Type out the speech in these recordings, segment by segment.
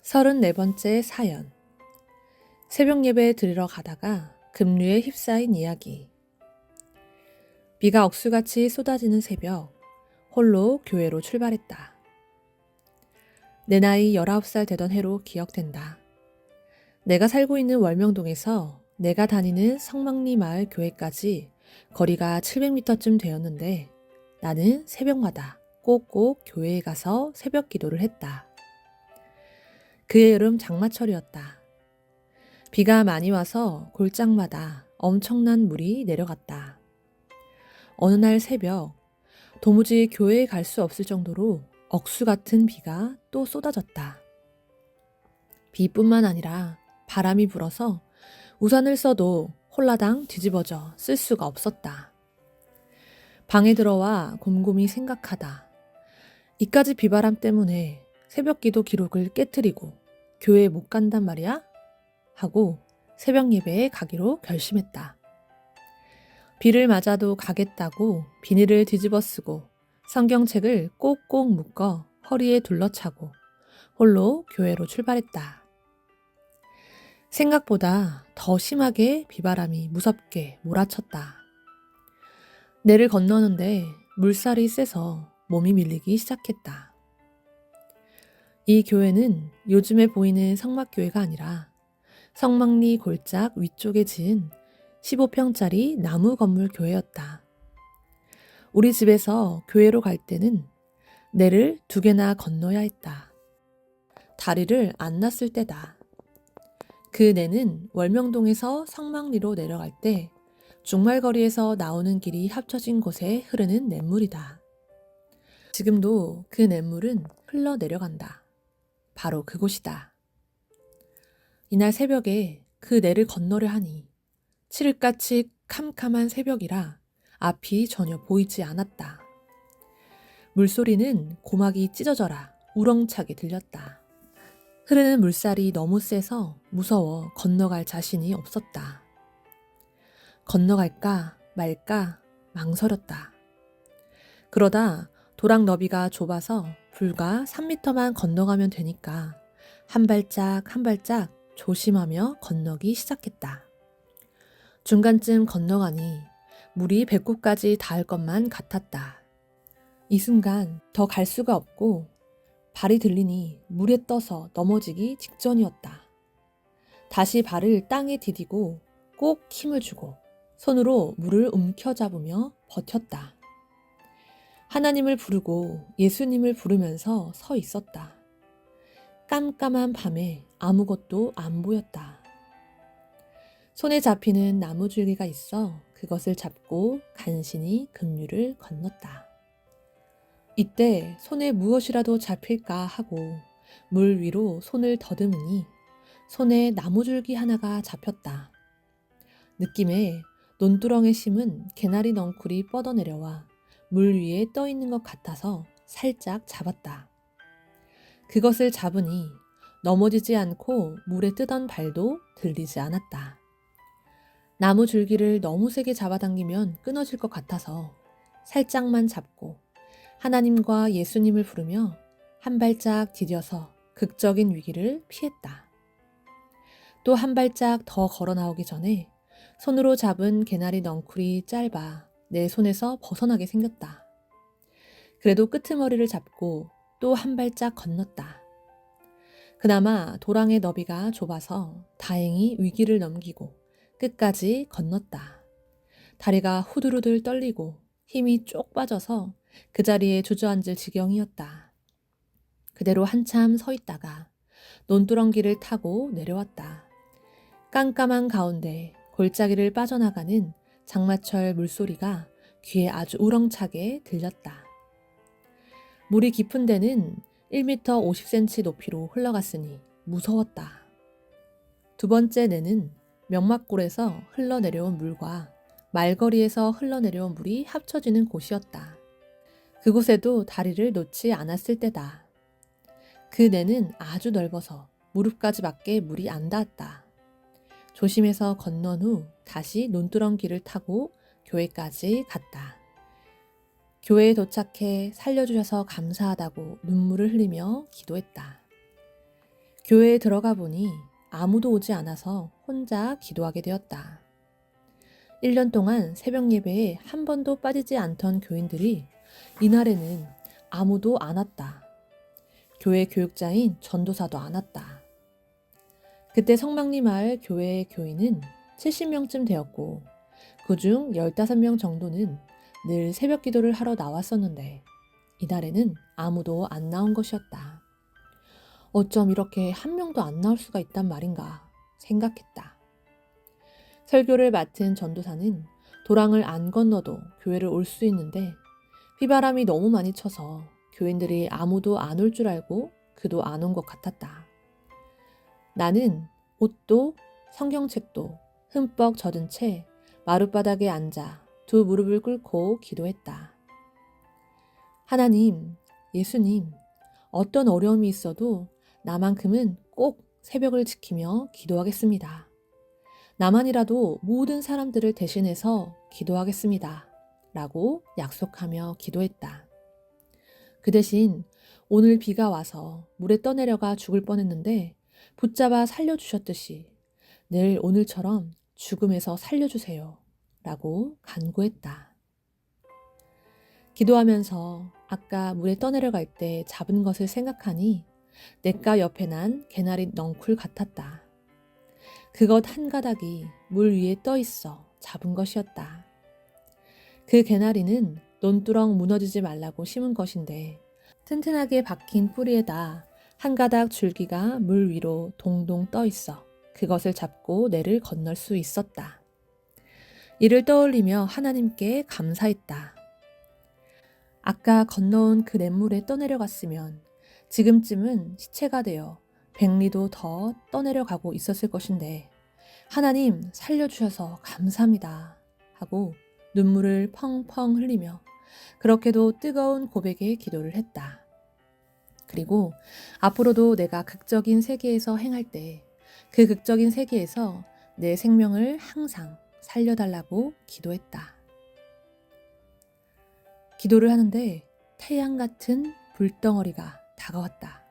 34번째 사연. 새벽 예배 드리러 가다가 급류에 휩싸인 이야기. 비가 억수같이 쏟아지는 새벽, 홀로 교회로 출발했다. 내 나이 19살 되던 해로 기억된다. 내가 살고 있는 월명동에서 내가 다니는 성막리 마을 교회까지 거리가 700m쯤 되었는데 나는 새벽마다 꼭꼭 교회에 가서 새벽 기도를 했다. 그해 여름 장마철이었다. 비가 많이 와서 골짜기마다 엄청난 물이 내려갔다. 어느 날 새벽, 도무지 교회에 갈 수 없을 정도로 억수 같은 비가 또 쏟아졌다. 비뿐만 아니라 바람이 불어서 우산을 써도 홀라당 뒤집어져 쓸 수가 없었다. 방에 들어와 곰곰이 생각하다. 이까지 비바람 때문에 새벽 기도 기록을 깨트리고 교회에 못 간단 말이야? 하고 새벽 예배에 가기로 결심했다. 비를 맞아도 가겠다고 비닐을 뒤집어 쓰고 성경책을 꼭꼭 묶어 허리에 둘러차고 홀로 교회로 출발했다. 생각보다 더 심하게 비바람이 무섭게 몰아쳤다. 내를 건너는데 물살이 세서 몸이 밀리기 시작했다. 이 교회는 요즘에 보이는 성막교회가 아니라 성막리 골짝 위쪽에 지은 15평짜리 나무 건물 교회였다. 우리 집에서 교회로 갈 때는 내를 2개나 건너야 했다. 다리를 안 놨을 때다. 그 내는 월명동에서 성막리로 내려갈 때 중말거리에서 나오는 길이 합쳐진 곳에 흐르는 냇물이다. 지금도 그 냇물은 흘러내려간다. 바로 그곳이다. 이날 새벽에 그 내를 건너려 하니 칠흑같이 캄캄한 새벽이라 앞이 전혀 보이지 않았다. 물소리는 고막이 찢어져라 우렁차게 들렸다. 흐르는 물살이 너무 세서 무서워 건너갈 자신이 없었다. 건너갈까 말까 망설였다. 그러다 도랑 너비가 좁아서 불과 3m만 건너가면 되니까 한 발짝 한 발짝 조심하며 건너기 시작했다. 중간쯤 건너가니 물이 배꼽까지 닿을 것만 같았다. 이 순간 더 갈 수가 없고 발이 들리니 물에 떠서 넘어지기 직전이었다. 다시 발을 땅에 디디고 꼭 힘을 주고 손으로 물을 움켜잡으며 버텼다. 하나님을 부르고 예수님을 부르면서 서 있었다. 깜깜한 밤에 아무것도 안 보였다. 손에 잡히는 나무줄기가 있어 그것을 잡고 간신히 급류를 건넜다. 이때 손에 무엇이라도 잡힐까 하고 물 위로 손을 더듬으니 손에 나무줄기 하나가 잡혔다. 느낌에 논두렁에 심은 개나리 넝쿨이 뻗어내려와 물 위에 떠 있는 것 같아서 살짝 잡았다. 그것을 잡으니 넘어지지 않고 물에 뜨던 발도 들리지 않았다. 나무 줄기를 너무 세게 잡아당기면 끊어질 것 같아서 살짝만 잡고 하나님과 예수님을 부르며 한 발짝 디뎌서 극적인 위기를 피했다. 또 한 발짝 더 걸어 나오기 전에 손으로 잡은 개나리 넝쿨이 짧아 내 손에서 벗어나게 생겼다. 그래도 끄트머리를 잡고 또 한 발짝 건넜다. 그나마 도랑의 너비가 좁아서 다행히 위기를 넘기고 끝까지 건넜다. 다리가 후들후들 떨리고 힘이 쪽 빠져서 그 자리에 주저앉을 지경이었다. 그대로 한참 서 있다가 논두렁길을 타고 내려왔다. 깜깜한 가운데 골짜기를 빠져나가는 장마철 물소리가 귀에 아주 우렁차게 들렸다. 물이 깊은 데는 1m 50cm 높이로 흘러갔으니 무서웠다. 2번째 내는 명막골에서 흘러내려온 물과 말거리에서 흘러내려온 물이 합쳐지는 곳이었다. 그곳에도 다리를 놓지 않았을 때다. 그 내는 아주 넓어서 무릎까지밖에 물이 안 닿았다. 조심해서 건넌 후 다시 논두렁 길을 타고 교회까지 갔다. 교회에 도착해 살려주셔서 감사하다고 눈물을 흘리며 기도했다. 교회에 들어가 보니 아무도 오지 않아서 혼자 기도하게 되었다. 1년 동안 새벽 예배에 한 번도 빠지지 않던 교인들이 이날에는 아무도 안 왔다. 교회 교육자인 전도사도 안 왔다. 그때 성막리 마을 교회의 교인은 70명쯤 되었고 그중 15명 정도는 늘 새벽 기도를 하러 나왔었는데 이날에는 아무도 안 나온 것이었다. 어쩜 이렇게 한 명도 안 나올 수가 있단 말인가 생각했다. 설교를 맡은 전도사는 도랑을 안 건너도 교회를 올 수 있는데 비바람이 너무 많이 쳐서 교인들이 아무도 안 올 줄 알고 그도 안 온 것 같았다. 나는 옷도 성경책도 흠뻑 젖은 채 마룻바닥에 앉아 두 무릎을 꿇고 기도했다. 하나님, 예수님, 어떤 어려움이 있어도 나만큼은 꼭 새벽을 지키며 기도하겠습니다. 나만이라도 모든 사람들을 대신해서 기도하겠습니다. 라고 약속하며 기도했다. 그 대신 오늘 비가 와서 물에 떠내려가 죽을 뻔했는데 붙잡아 살려주셨듯이 늘 오늘처럼 죽음에서 살려주세요. 라고 간구했다. 기도하면서 아까 물에 떠내려갈 때 잡은 것을 생각하니 냇가 옆에 난 개나리 넝쿨 같았다. 그것 한 가닥이 물 위에 떠 있어 잡은 것이었다. 그 개나리는 논두렁 무너지지 말라고 심은 것인데 튼튼하게 박힌 뿌리에다 한 가닥 줄기가 물 위로 동동 떠 있어 그것을 잡고 내를 건널 수 있었다. 이를 떠올리며 하나님께 감사했다. 아까 건너온 그 냇물에 떠내려갔으면 지금쯤은 시체가 되어 100리도 더 떠내려가고 있었을 것인데 하나님 살려주셔서 감사합니다 하고 눈물을 펑펑 흘리며 그렇게도 뜨거운 고백의 기도를 했다. 그리고 앞으로도 내가 극적인 세계에서 행할 때 그 극적인 세계에서 내 생명을 항상 살려달라고 기도했다. 기도를 하는데 태양 같은 불덩어리가 다가왔다.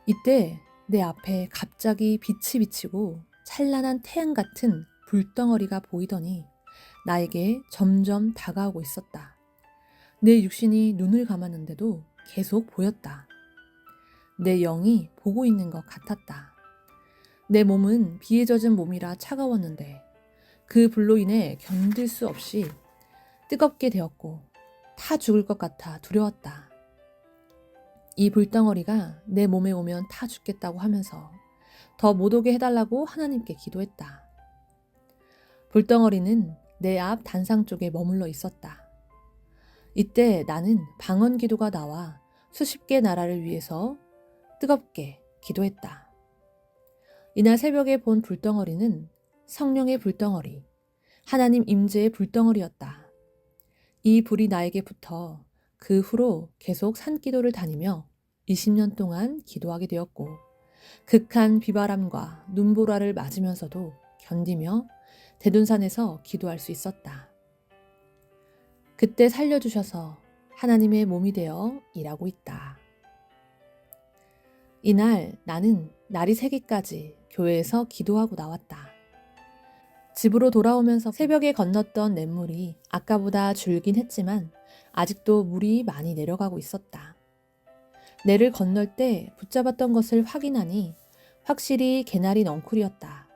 이때 내 앞에 갑자기 빛이 비치고 찬란한 태양 같은 불덩어리가 보이더니 나에게 점점 다가오고 있었다. 내 육신이 눈을 감았는데도 계속 보였다. 내 영이 보고 있는 것 같았다. 내 몸은 비에 젖은 몸이라 차가웠는데 그 불로 인해 견딜 수 없이 뜨겁게 되었고 타 죽을 것 같아 두려웠다. 이 불덩어리가 내 몸에 오면 타 죽겠다고 하면서 더 못 오게 해달라고 하나님께 기도했다. 불덩어리는 내 앞 단상 쪽에 머물러 있었다. 이때 나는 방언 기도가 나와 수십 개 나라를 위해서 뜨겁게 기도했다. 이날 새벽에 본 불덩어리는 성령의 불덩어리, 하나님 임재의 불덩어리였다. 이 불이 나에게 붙어 그 후로 계속 산기도를 다니며 20년 동안 기도하게 되었고 극한 비바람과 눈보라를 맞으면서도 견디며 대둔산에서 기도할 수 있었다. 그때 살려주셔서 하나님의 몸이 되어 일하고 있다. 이날 나는 날이 새기까지 교회에서 기도하고 나왔다. 집으로 돌아오면서 새벽에 건넜던 냇물이 아까보다 줄긴 했지만 아직도 물이 많이 내려가고 있었다. 내를 건널 때 붙잡았던 것을 확인하니 확실히 개나리 넝쿨이었다.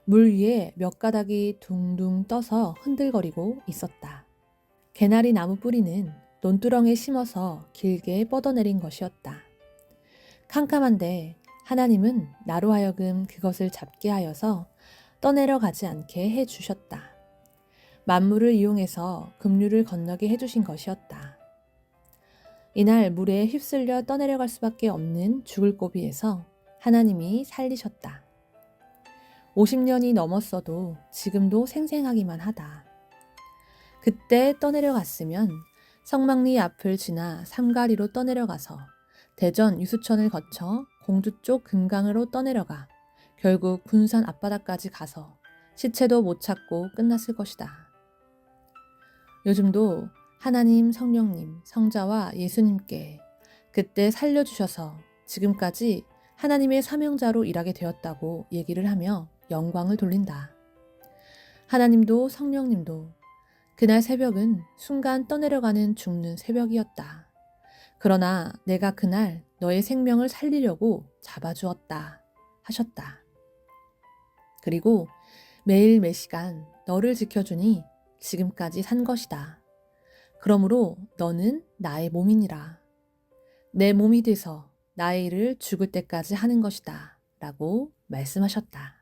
물 위에 몇 가닥이 둥둥 떠서 흔들거리고 있었다. 개나리 나무 뿌리는 논두렁에 심어서 길게 뻗어내린 것이었다. 캄캄한데 하나님은 나로 하여금 그것을 잡게 하여서 떠내려가지 않게 해주셨다. 만물을 이용해서 급류를 건너게 해주신 것이었다. 이날 물에 휩쓸려 떠내려갈 수밖에 없는 죽을 고비에서 하나님이 살리셨다. 50년이 넘었어도 지금도 생생하기만 하다. 그때 떠내려갔으면 성막리 앞을 지나 삼가리로 떠내려가서 대전 유수천을 거쳐 공주 쪽 금강으로 떠내려가 결국 군산 앞바다까지 가서 시체도 못 찾고 끝났을 것이다. 요즘도 하나님, 성령님, 성자와 예수님께 그때 살려주셔서 지금까지 하나님의 사명자로 일하게 되었다고 얘기를 하며 영광을 돌린다. 하나님도 성령님도 그날 새벽은 순간 떠내려가는 죽는 새벽이었다. 그러나 내가 그날 너의 생명을 살리려고 잡아주었다 하셨다. 그리고 매일 매시간 너를 지켜주니 지금까지 산 것이다. 그러므로 너는 나의 몸이니라. 내 몸이 돼서 나의 일을 죽을 때까지 하는 것이다 라고 말씀하셨다.